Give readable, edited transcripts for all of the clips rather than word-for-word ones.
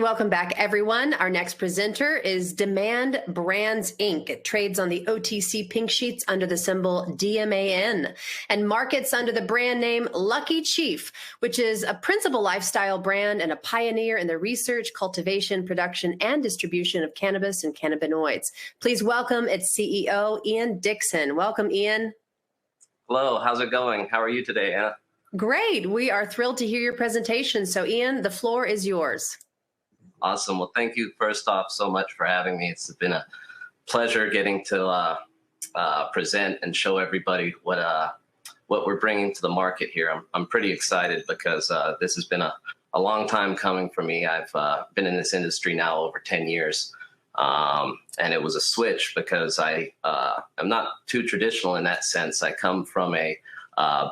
Welcome back, everyone. Our next presenter is DMAN Brands, Inc. It trades on the OTC Pink sheets under the symbol DMAN and markets under the brand name Lucky Chief, which is a principal lifestyle brand and a pioneer in the research, cultivation, production, and distribution of cannabis and cannabinoids. Please welcome its CEO, Ian Dixon. Welcome, Ian. Hello, how's it going? How are you today, Anna? Great. We are thrilled to hear your presentation. So, Ian, the floor is yours. Awesome. Well, thank you first off so much for having me. It's been a pleasure getting to present and show everybody what we're bringing to the market here. I'm pretty excited because this has been a long time coming for me. I've been in this industry now over 10 years. And it was a switch because I'm not too traditional in that sense. I come from a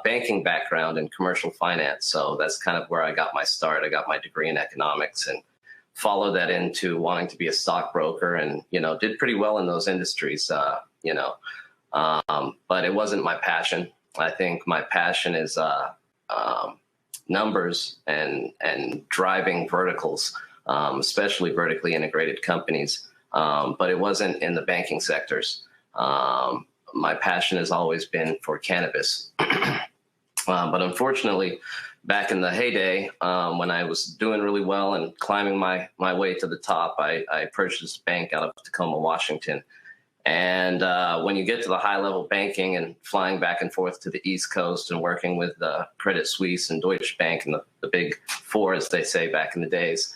banking background in commercial finance. So that's kind of where I got my start. I got my degree in economics and followed that into wanting to be a stockbroker and, did pretty well in those industries, but it wasn't my passion. I think my passion is numbers and driving verticals, especially vertically integrated companies. But it wasn't in the banking sectors. My passion has always been for cannabis. But unfortunately, back in the heyday, when I was doing really well and climbing my way to the top, I purchased a bank out of Tacoma, Washington. And when you get to the high-level banking and flying back and forth to the East Coast and working with Credit Suisse and Deutsche Bank and the big four, as they say back in the days,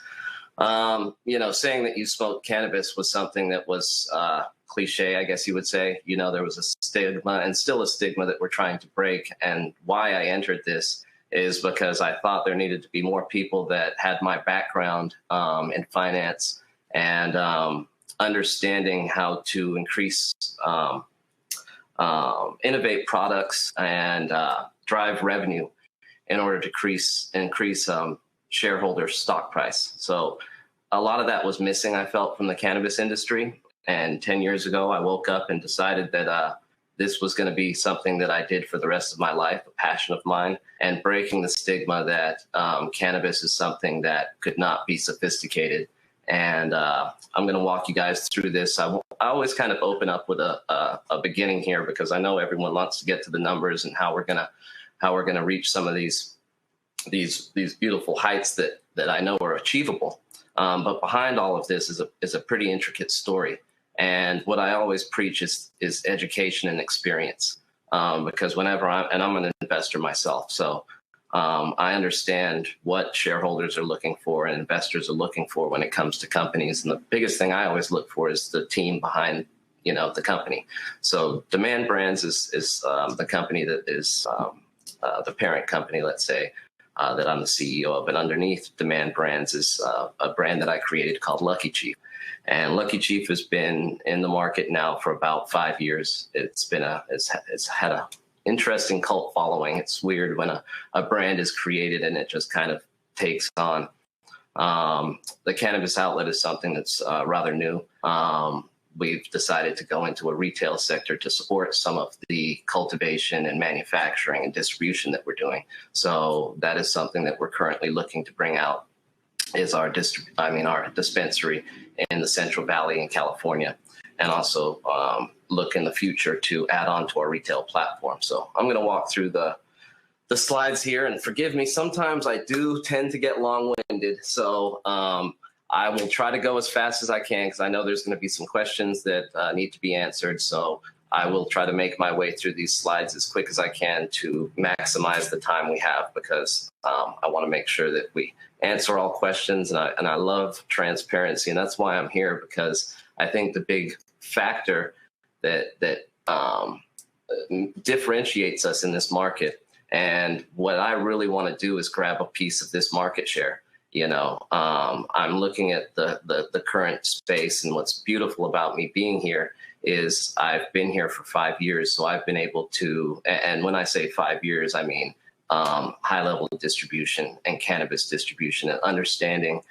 saying that you smoked cannabis was something that was cliche, I guess you would say. There was a stigma and still a stigma that we're trying to break. And why I entered this is because I thought there needed to be more people that had my background in finance and understanding how to increase, innovate products and drive revenue in order to increase shareholder stock price. So a lot of that was missing, I felt, from the cannabis industry. And 10 years ago, I woke up and decided that this was going to be something that I did for the rest of my life, a passion of mine, and breaking the stigma that cannabis is something that could not be sophisticated. And I'm going to walk you guys through this. I always kind of open up with a beginning here because I know everyone wants to get to the numbers and how we're going to reach some of these beautiful heights that I know are achievable. But behind all of this is a pretty intricate story. And what I always preach is education and experience, because whenever I'm an investor myself, so I understand what shareholders are looking for and investors are looking for when it comes to companies. And the biggest thing I always look for is the team behind, the company. So DMAN Brands is the company that is the parent company, let's say, that I'm the CEO of. And underneath DMAN Brands is a brand that I created called Lucky Chief. And Lucky Chief has been in the market now for about 5 years. It's had a interesting cult following. It's weird when a brand is created and it just kind of takes on. The cannabis outlet is something that's rather new. We've decided to go into a retail sector to support some of the cultivation and manufacturing and distribution that we're doing. So that is something that we're currently looking to bring out is our dispensary in the Central Valley in California, and also look in the future to add on to our retail platform. So I'm going to walk through the slides here, and forgive me, sometimes I do tend to get long-winded. So I will try to go as fast as I can because I know there's going to be some questions that need to be answered. So I will try to make my way through these slides as quick as I can to maximize the time we have, because I want to make sure that we answer all questions. And I love transparency. And that's why I'm here, because I think the big factor that differentiates us in this market, and what I really want to do is grab a piece of this market share. I'm looking at the current space, and what's beautiful about me being here is I've been here for 5 years. So I've been able to, and when I say 5 years, I mean high-level distribution and cannabis distribution and understanding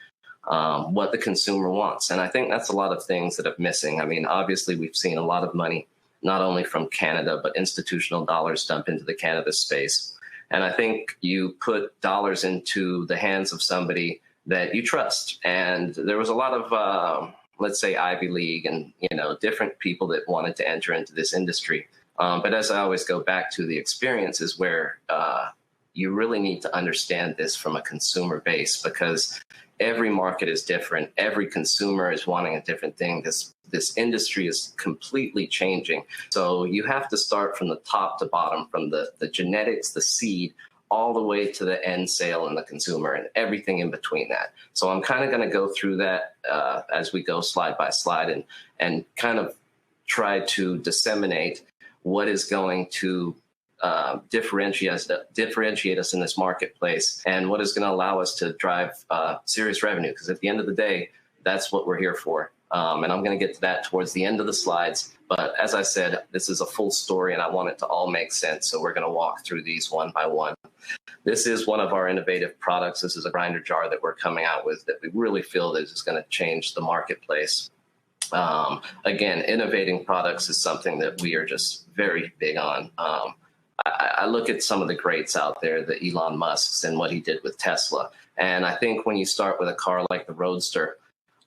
what the consumer wants. And I think that's a lot of things that are missing. I mean, obviously, we've seen a lot of money, not only from Canada, but institutional dollars dump into the cannabis space. And I think you put dollars into the hands of somebody that you trust. And there was a lot of, let's say, Ivy League and, different people that wanted to enter into this industry. But as I always go back to, the experience is where you really need to understand this from a consumer base, because every market is different. Every consumer is wanting a different thing. This industry is completely changing. So you have to start from the top to bottom, from the genetics, the seed, all the way to the end sale and the consumer and everything in between that. So I'm kind of going to go through that as we go slide by slide and kind of try to disseminate what is going to differentiate us in this marketplace, and what is going to allow us to drive serious revenue. Because at the end of the day, that's what we're here for. And I'm going to get to that towards the end of the slides. But as I said, this is a full story and I want it to all make sense. So we're going to walk through these one by one. This is one of our innovative products. This is a grinder jar that we're coming out with that we really feel that is going to change the marketplace. Again, innovating products is something that we are just very big on. I look at some of the greats out there, the Elon Musks and what he did with Tesla. And I think when you start with a car like the Roadster,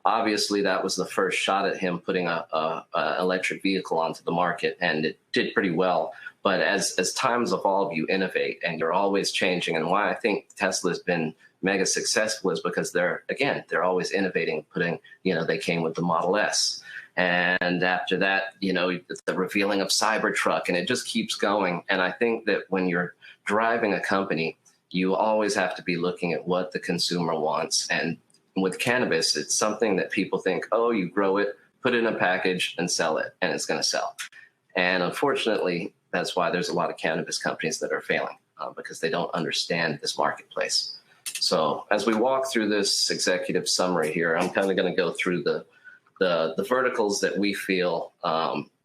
obviously that was the first shot at him putting a electric vehicle onto the market, and it did pretty well. But as times evolve, you innovate and you're always changing. And why I think Tesla has been mega successful is because they're always innovating, they came with the Model S. And after that, the revealing of Cybertruck, and it just keeps going. And I think that when you're driving a company, you always have to be looking at what the consumer wants. And with cannabis, it's something that people think, oh, you grow it, put it in a package and sell it, and it's going to sell. And unfortunately, that's why there's a lot of cannabis companies that are failing, because they don't understand this marketplace. So as we walk through this executive summary here, I'm kind of going to go through the verticals that we feel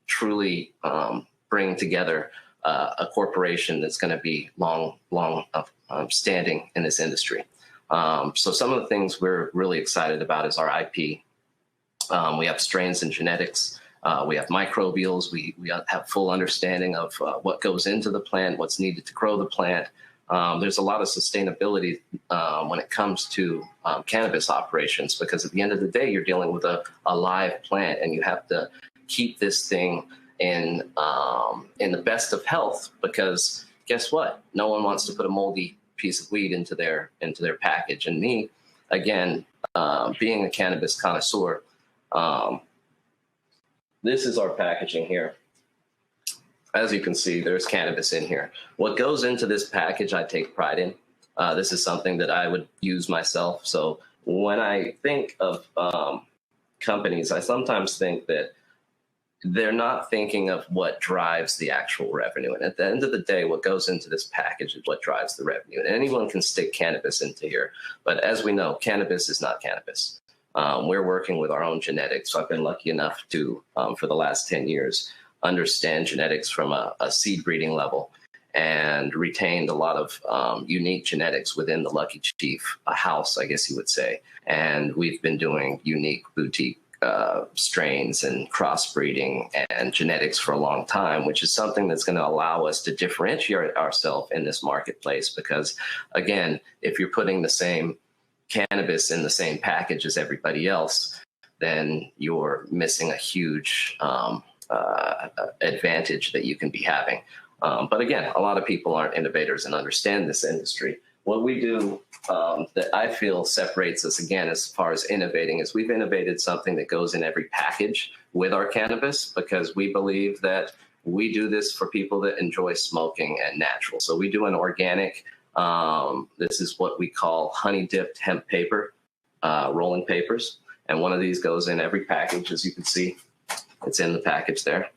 truly bring together a corporation that's going to be long standing in this industry. So some of the things we're really excited about is our IP. We have strains and genetics. We have microbials. We have full understanding of what goes into the plant, what's needed to grow the plant. There's a lot of sustainability when it comes to cannabis operations, because at the end of the day, you're dealing with a live plant, and you have to keep this thing in the best of health, because guess what? No one wants to put a moldy piece of weed into their package. And me, again, being a cannabis connoisseur, this is our packaging here. As you can see, there's cannabis in here. What goes into this package, I take pride in. This is something that I would use myself. So when I think of companies, I sometimes think that they're not thinking of what drives the actual revenue. And at the end of the day, what goes into this package is what drives the revenue. And anyone can stick cannabis into here. But as we know, cannabis is not cannabis. We're working with our own genetics. So I've been lucky enough to, for the last 10 years, understand genetics from a seed breeding level, and retained a lot of unique genetics within the Lucky Chief house, I guess you would say. And we've been doing unique boutique strains and crossbreeding and genetics for a long time, which is something that's going to allow us to differentiate ourselves in this marketplace. Because again, if you're putting the same cannabis in the same package as everybody else, then you're missing a huge advantage that you can be having. But again, a lot of people aren't innovators and understand this industry. What we do that I feel separates us, again, as far as innovating, is we've innovated something that goes in every package with our cannabis, because we believe that we do this for people that enjoy smoking and natural. So we do an organic, this is what we call honey dipped hemp paper, rolling papers. And one of these goes in every package, as you can see. It's in the package there.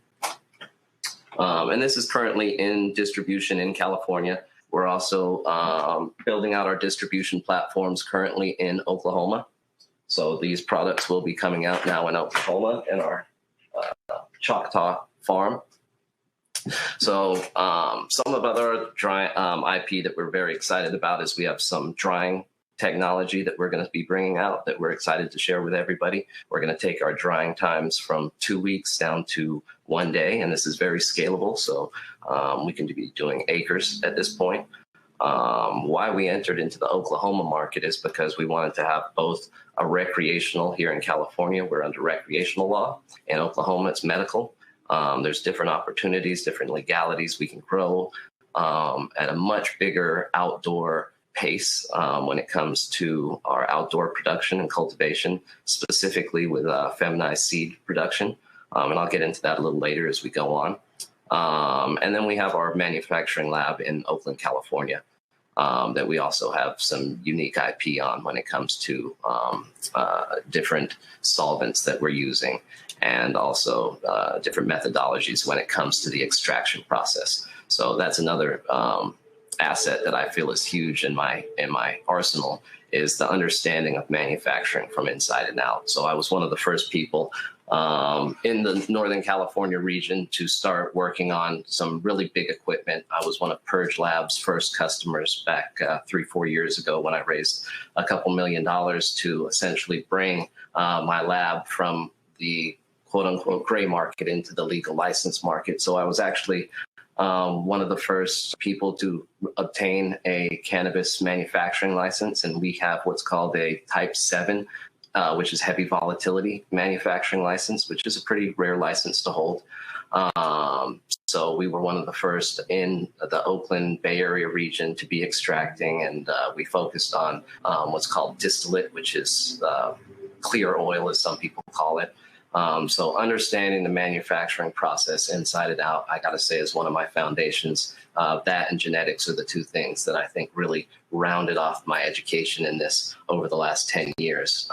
And this is currently in distribution in California. We're also building out our distribution platforms currently in Oklahoma. So these products will be coming out now in Oklahoma in our Choctaw farm. So some of other dry IP that we're very excited about is we have some drying technology that we're going to be bringing out that we're excited to share with everybody. We're going to take our drying times from 2 weeks down to 1 day, and this is very scalable, so we can be doing acres at this point. Why we entered into the Oklahoma market is because we wanted to have both a recreational. Here in California, we're under recreational law. In Oklahoma, it's medical. There's different opportunities, different legalities. We can grow at a much bigger outdoor pace when it comes to our outdoor production and cultivation, specifically with feminized seed production. And I'll get into that a little later as we go on. And then we have our manufacturing lab in Oakland, California, that we also have some unique IP on when it comes to different solvents that we're using, and also different methodologies when it comes to the extraction process. So that's another asset that I feel is huge in my arsenal, is the understanding of manufacturing from inside and out. So I was one of the first people in the Northern California region to start working on some really big equipment. I was one of Purge Lab's first customers back 3-4 years ago, when I raised a couple $1 million to essentially bring my lab from the quote unquote gray market into the legal license market. So I was actually one of the first people to obtain a cannabis manufacturing license, and we have what's called a Type 7, which is heavy volatility manufacturing license, which is a pretty rare license to hold. So we were one of the first in the Oakland Bay Area region to be extracting, and we focused on what's called distillate, which is clear oil, as some people call it. So understanding the manufacturing process inside and out, I got to say, is one of my foundations. That and genetics are the two things that I think really rounded off my education in this over the last 10 years.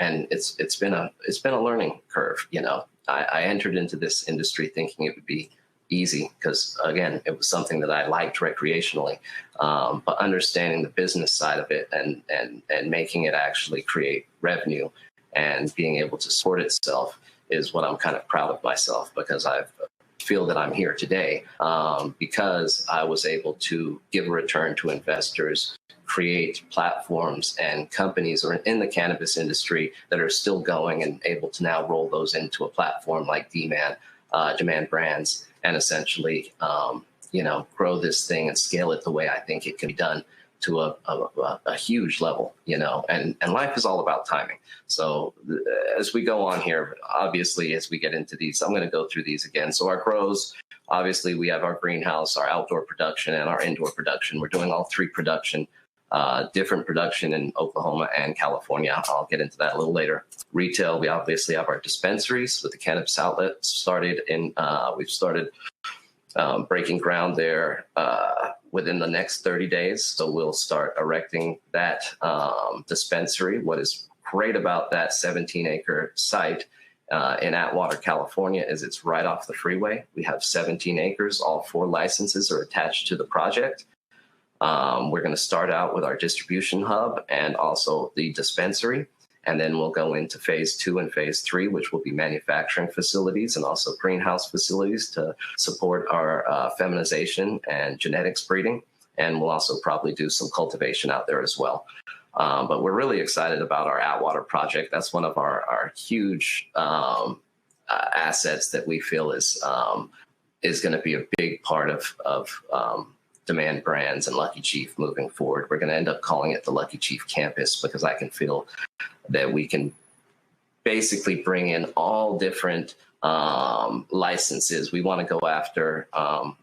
And it's been a learning curve. You know, I entered into this industry thinking it would be easy because, again, it was something that I liked recreationally. But understanding the business side of it and making it actually create revenue and being able to support itself is what I'm kind of proud of myself, because I feel that I'm here today because I was able to give a return to investors, create platforms and companies in the cannabis industry that are still going, and able to now roll those into a platform like DMAN, DMAN Brands, and essentially, grow this thing and scale it the way I think it can be done to a huge level, and life is all about timing. So as we go on here, obviously, as we get into these, I'm going to go through these again. So our grows, obviously, we have our greenhouse, our outdoor production, and our indoor production. We're doing all three production, different production in Oklahoma and California. I'll get into that a little later. Retail, we obviously have our dispensaries with the cannabis outlet. We've started breaking ground there within the next 30 days. So we'll start erecting that dispensary. What is great about that 17-acre site in Atwater, California, is it's right off the freeway. We have 17 acres. All 4 licenses are attached to the project. We're going to start out with our distribution hub and also the dispensary. And then we'll go into phase 2 and phase 3, which will be manufacturing facilities and also greenhouse facilities to support our feminization and genetics breeding. And we'll also probably do some cultivation out there as well. But we're really excited about our Atwater project. That's one of our huge assets that we feel is going to be a big part of DMAN Brands and Lucky Chief moving forward. We're going to end up calling it the Lucky Chief Campus, because I can feel that we can basically bring in all different licenses. We want to go after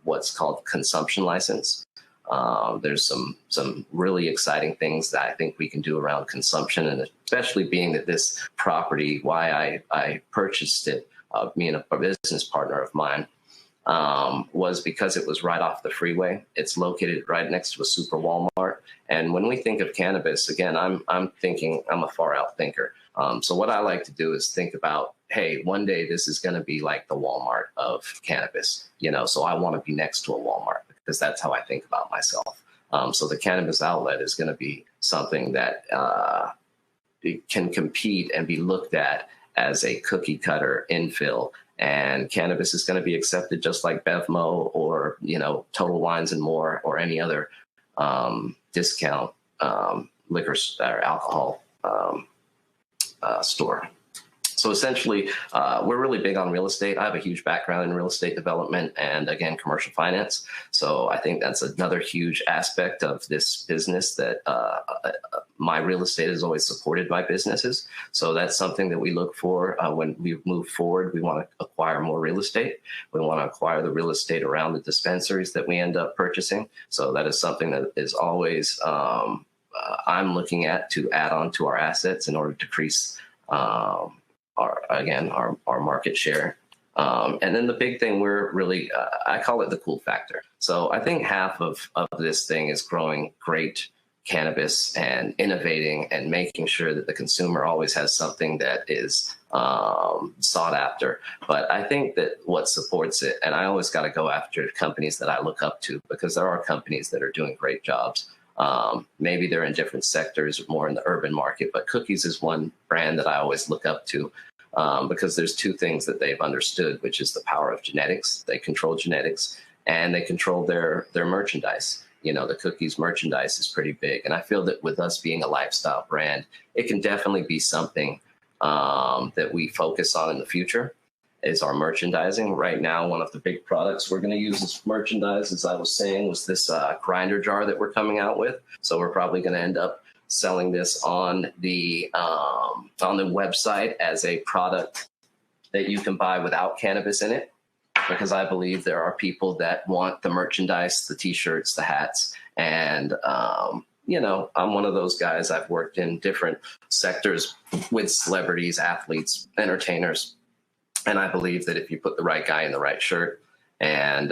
what's called consumption license. There's some really exciting things that I think we can do around consumption, and especially being that this property, why I purchased it, me and a business partner of mine, was because it was right off the freeway. It's located right next to a super Walmart. And when we think of cannabis, again, I'm a far out thinker. So what I like to do is think about, hey, one day this is going to be like the Walmart of cannabis, so I want to be next to a Walmart, because that's how I think about myself. So the cannabis outlet is going to be something that it can compete and be looked at as a cookie cutter infill. And cannabis is going to be accepted just like Bevmo or, Total Wines and More, or any other discount liquor or alcohol store. So essentially, we're really big on real estate. I have a huge background in real estate development and, again, commercial finance. So I think that's another huge aspect of this business, that my real estate is always supported by businesses. So that's something that we look for when we move forward. We want to acquire more real estate. We want to acquire the real estate around the dispensaries that we end up purchasing. So that is something that is always I'm looking at to add on to our assets in order to increase our market share. And then the big thing, we're really, I call it the cool factor. So I think half of this thing is growing great cannabis and innovating and making sure that the consumer always has something that is sought after. But I think that what supports it, and I always got to go after companies that I look up to, because there are companies that are doing great jobs. Maybe they're in different sectors, more in the urban market, but Cookies is one brand that I always look up to, because there's two things that they've understood, which is the power of genetics. They control genetics, and they control their merchandise. You know, the Cookies merchandise is pretty big. And I feel that with us being a lifestyle brand, it can definitely be something that we focus on in the future, is our merchandising. Right now, one of the big products we're going to use as merchandise, as I was saying, was this grinder jar that we're coming out with. So we're probably going to end up selling this on the website as a product that you can buy without cannabis in it, because I believe there are people that want the merchandise, the t-shirts, the hats. And, you know, I'm one of those guys. I've worked in different sectors with celebrities, athletes, entertainers. And I believe that if you put the right guy in the right shirt and,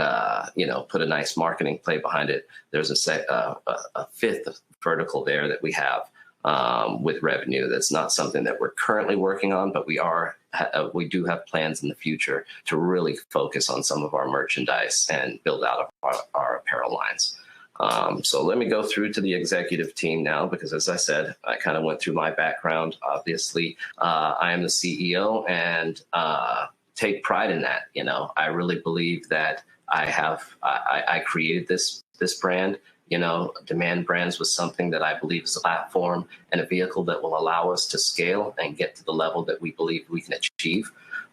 you know, put a nice marketing play behind it, there's a fifth vertical there that we have with revenue. That's not something that we're currently working on, but we do have plans in the future to really focus on some of our merchandise and build out our apparel lines. So let me go through to the executive team now, because as I said, I kind of went through my background. Obviously, I am the CEO and take pride in that. You know, I really believe that I created this brand. You know, DMAN Brands was something that I believe is a platform and a vehicle that will allow us to scale and get to the level that we believe we can achieve.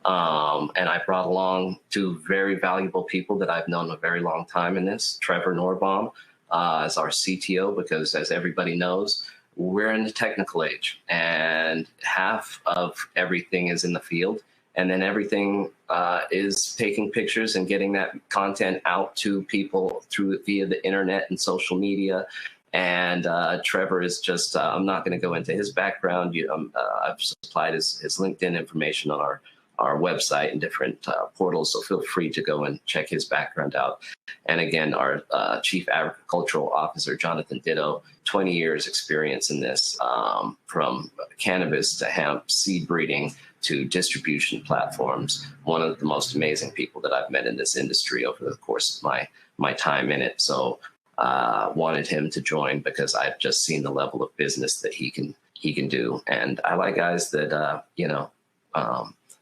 And I brought along two very valuable people that I've known a very long time in this. Trevor Norbaum as our CTO, because as everybody knows, we're in the technical age and half of everything is in the field. And then everything is taking pictures and getting that content out to people via the internet and social media. And Trevor is just, I'm not going to go into his background. I've supplied his LinkedIn information on our website and different portals, so feel free to go and check his background out. And again, our Chief Agricultural Officer, Jonathan Ditto, 20 years experience in this, from cannabis to hemp, seed breeding to distribution platforms. One of the most amazing people that I've met in this industry over the course of my time in it. So wanted him to join because I've just seen the level of business that he can do. And I like guys that,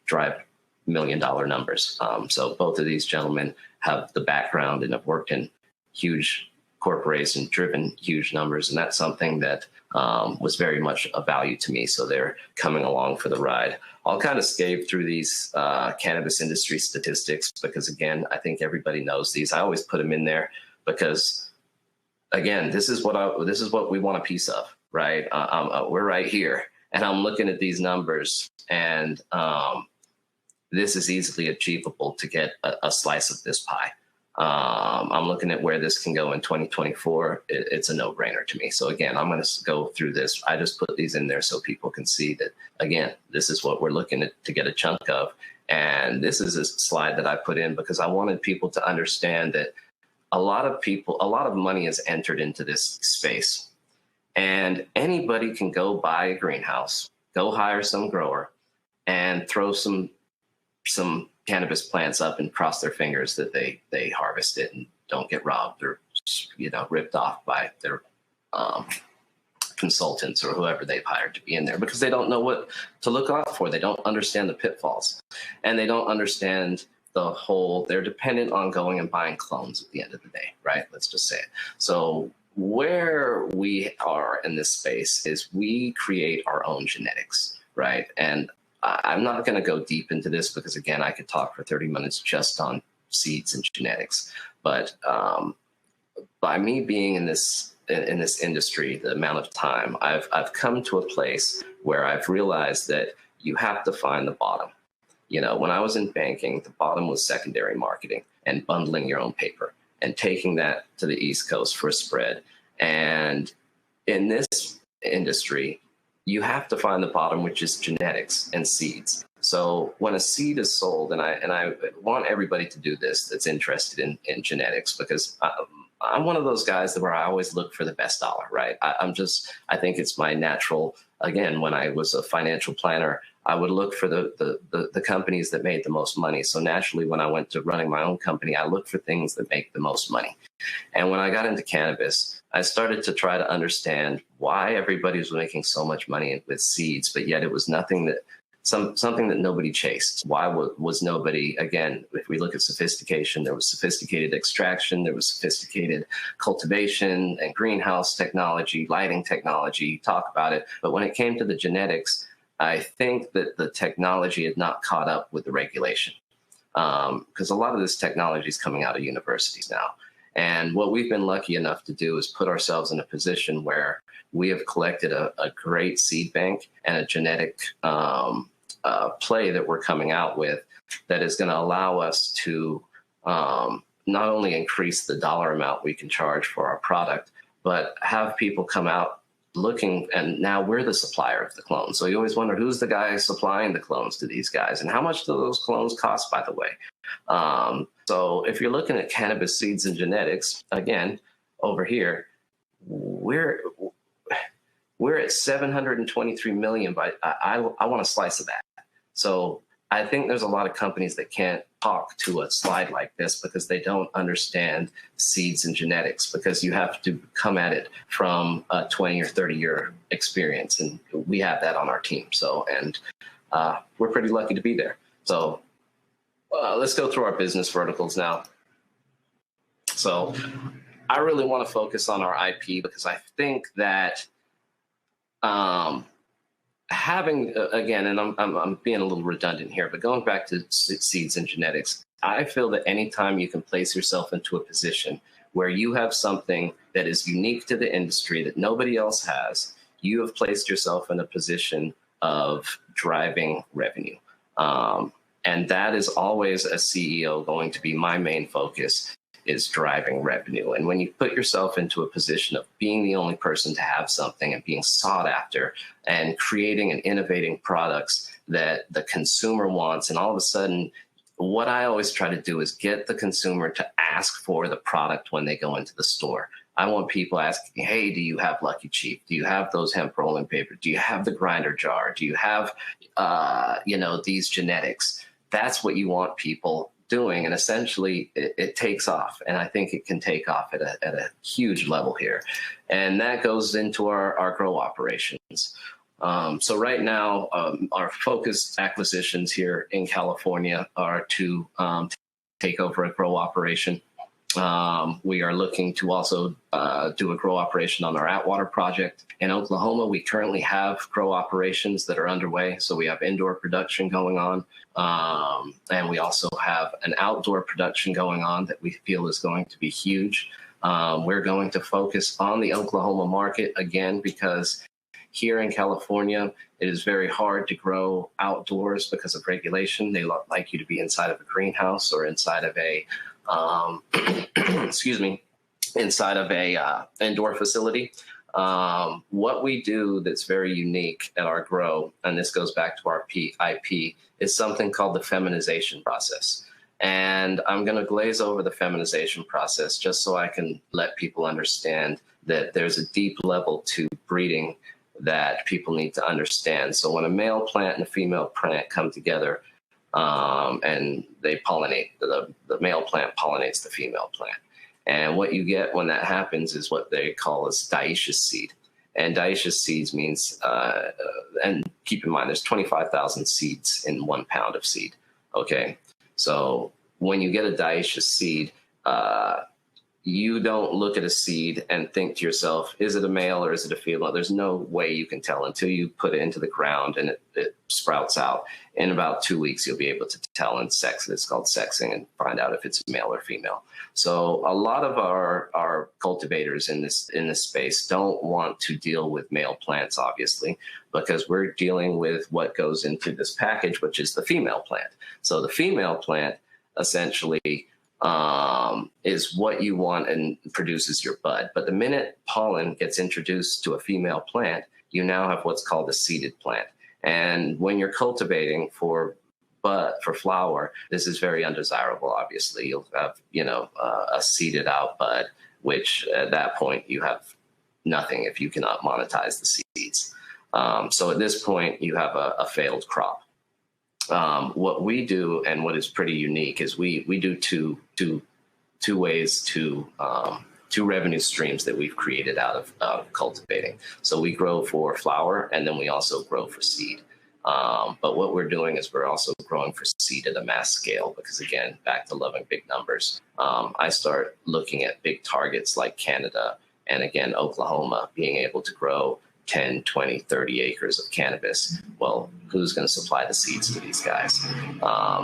drive $1 million numbers. So both of these gentlemen have the background and have worked in huge corporations, driven huge numbers. And that's something that was very much a value to me. So they're coming along for the ride. I'll kind of skate through these cannabis industry statistics because, again, I think everybody knows these. I always put them in there because, again, this is what we want a piece of, right? We're right here. And I'm looking at these numbers, and this is easily achievable to get a slice of this pie. I'm looking at where this can go in 2024. It's a no-brainer to me. So again, I'm going to go through this. I just put these in there so people can see that, again, this is what we're looking at to get a chunk of. And this is a slide that I put in because I wanted people to understand that a lot of money is entered into this space. And anybody can go buy a greenhouse, go hire some grower, and throw some cannabis plants up and cross their fingers that they harvest it and don't get robbed or ripped off by their consultants or whoever they've hired to be in there, because they don't know what to look out for. They don't understand the pitfalls, and they don't understand they're dependent on going and buying clones at the end of the day, right? Let's just say it. So where we are in this space is we create our own genetics, right? And I'm not going to go deep into this because, again, I could talk for 30 minutes just on seeds and genetics. But by me being in this industry, the amount of time, I've come to a place where I've realized that you have to find the bottom. You know, when I was in banking, the bottom was secondary marketing and bundling your own paper and taking that to the East Coast for a spread. And in this industry, you have to find the bottom, which is genetics and seeds. So when a seed is sold, and I want everybody to do this that's interested in genetics, because I'm one of those guys where I always look for the best dollar, right? I think it's my natural, again, when I was a financial planner, I would look for the companies that made the most money. So naturally, when I went to running my own company, I looked for things that make the most money. And when I got into cannabis, I started to try to understand why everybody was making so much money with seeds, but yet it was something that nobody chased. Why was nobody, again, if we look at sophistication, there was sophisticated extraction, there was sophisticated cultivation and greenhouse technology, lighting technology, talk about it. But when it came to the genetics, I think that the technology had not caught up with the regulation, because a lot of this technology is coming out of universities now. And what we've been lucky enough to do is put ourselves in a position where we have collected a great seed bank and a genetic play that we're coming out with that is going to allow us to not only increase the dollar amount we can charge for our product, but have people come out looking, and now we're the supplier of the clones. So you always wonder, who's the guy supplying the clones to these guys, and how much do those clones cost, by the way? So if you're looking at cannabis seeds and genetics, again, over here, we're at 723 million, but I want a slice of that. So I think there's a lot of companies that can't talk to a slide like this because they don't understand seeds and genetics, because you have to come at it from a 20 or 30 year experience. And we have that on our team. So, and we're pretty lucky to be there. So let's go through our business verticals now. So I really want to focus on our IP, because I think that having, again, and I'm being a little redundant here, but going back to seeds and genetics, I feel that anytime you can place yourself into a position where you have something that is unique to the industry that nobody else has, you have placed yourself in a position of driving revenue. And that is always, a CEO, going to be my main focus, is driving revenue. And when you put yourself into a position of being the only person to have something and being sought after and creating and innovating products that the consumer wants, and all of a sudden, what I always try to do is get the consumer to ask for the product when they go into the store. I want people asking, hey, do you have Lucky Chief? Do you have those hemp rolling paper? Do you have the grinder jar? Do you have, these genetics? That's what you want people doing, and essentially it takes off, and I think it can take off at a huge level here, and that goes into our grow operations. So right now, our focused acquisitions here in California are to take over a grow operation. We are looking to also do a grow operation on our Atwater project. In Oklahoma, we currently have grow operations that are underway. So we have indoor production going on. And we also have an outdoor production going on that we feel is going to be huge. We're going to focus on the Oklahoma market again, because here in California, it is very hard to grow outdoors because of regulation. They like you to be inside of a greenhouse or inside of a inside of a indoor facility. What we do that's very unique at our grow, and this goes back to our IP, is something called the feminization process. And I'm going to glaze over the feminization process just so I can let people understand that there's a deep level to breeding that people need to understand. So when a male plant and a female plant come together, and they pollinate, the male plant pollinates the female plant. And what you get when that happens is what they call as dioecious seed. And dioecious seeds means, and keep in mind, there's 25,000 seeds in 1 pound of seed. Okay. So when you get a dioecious seed, you don't look at a seed and think to yourself, is it a male or is it a female? There's no way you can tell until you put it into the ground and it sprouts out. In about 2 weeks, you'll be able to tell and sex it. It's called sexing, and find out if it's male or female. So a lot of our cultivators in this space don't want to deal with male plants, obviously, because we're dealing with what goes into this package, which is the female plant. So the female plant essentially is what you want and produces your bud. But the minute pollen gets introduced to a female plant, you now have what's called a seeded plant. And when you're cultivating for flower, this is very undesirable. Obviously, you'll have, a seeded out bud, which at that point you have nothing if you cannot monetize the seeds. So at this point, you have a failed crop. What we do, and what is pretty unique, is we do two ways to two revenue streams that we've created out of cultivating. So we grow for flower, and then we also grow for seed. But what we're doing is we're also growing for seed at a mass scale, because again, back to loving big numbers. I start looking at big targets like Canada and again, Oklahoma being able to grow 10, 20, 30 acres of cannabis. Well, who's going to supply the seeds to these guys?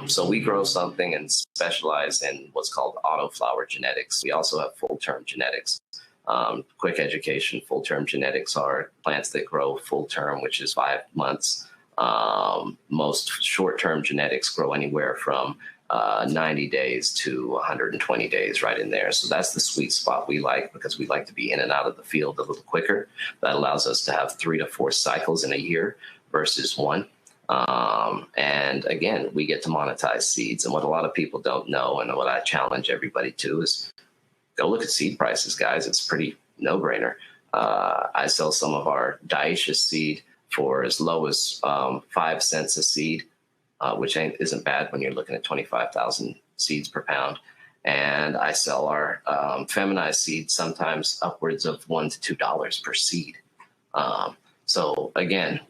So we grow something and specialize in what's called autoflower genetics. We also have full-term genetics. Quick education, full-term genetics are plants that grow full-term, which is 5 months. Most short-term genetics grow anywhere from 90 days to 120 days, right in there. So that's the sweet spot we like, because we like to be in and out of the field a little quicker. That allows us to have 3 to 4 cycles in a year versus 1. And again, we get to monetize seeds. And what a lot of people don't know, and what I challenge everybody to, is go look at seed prices, guys. It's pretty no-brainer. I sell some of our dioecious seed for as low as 5 cents a seed, which isn't bad when you're looking at 25,000 seeds per pound. And I sell our feminized seeds sometimes upwards of $1 to $2 per seed. So again,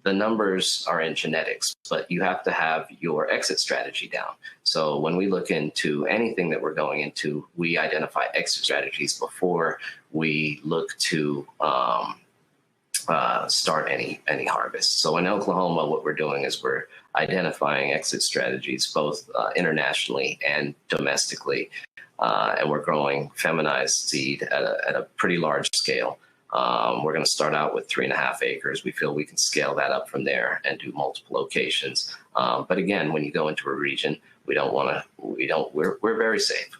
the numbers are in genetics, but you have to have your exit strategy down. So when we look into anything that we're going into, we identify exit strategies before we look to start any harvest. So in Oklahoma, what we're doing is we're identifying exit strategies, both internationally and domestically. And we're growing feminized seed at a pretty large scale. We're going to start out with 3.5 acres. We feel we can scale that up from there and do multiple locations. But again, when you go into a region, we're very safe.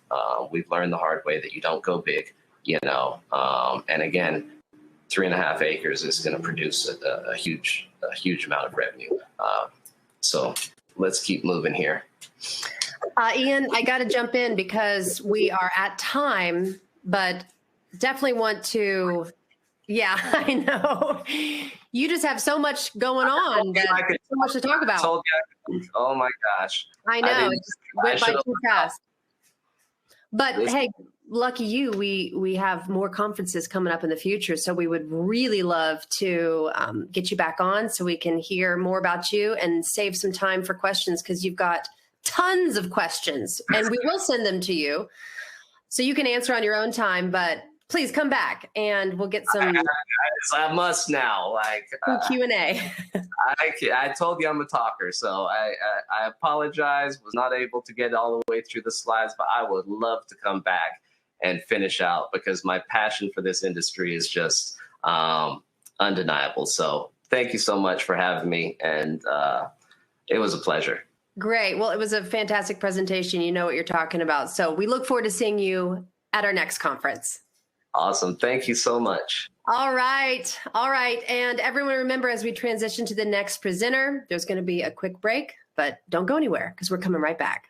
We've learned the hard way that you don't go big, and again, 3.5 acres is going to produce a huge amount of revenue. So let's keep moving here. Ian, I got to jump in because we are at time, but definitely want to. Yeah, I know. You just have so much going on, so much to talk about. Oh my gosh. I know. It just went by too fast. But hey, lucky you, we have more conferences coming up in the future. So we would really love to get you back on so we can hear more about you and save some time for questions, because you've got tons of questions and we will send them to you so you can answer on your own time. But please come back and we'll get some. I must now. Q&A. I told you I'm a talker, so I apologize. Was not able to get all the way through the slides, but I would love to come back and finish out, because my passion for this industry is just undeniable. So thank you so much for having me, and it was a pleasure. Great. Well, it was a fantastic presentation. You know what you're talking about. So we look forward to seeing you at our next conference. Awesome. Thank you so much. All right. All right. And everyone, remember, as we transition to the next presenter, there's going to be a quick break, but don't go anywhere because we're coming right back.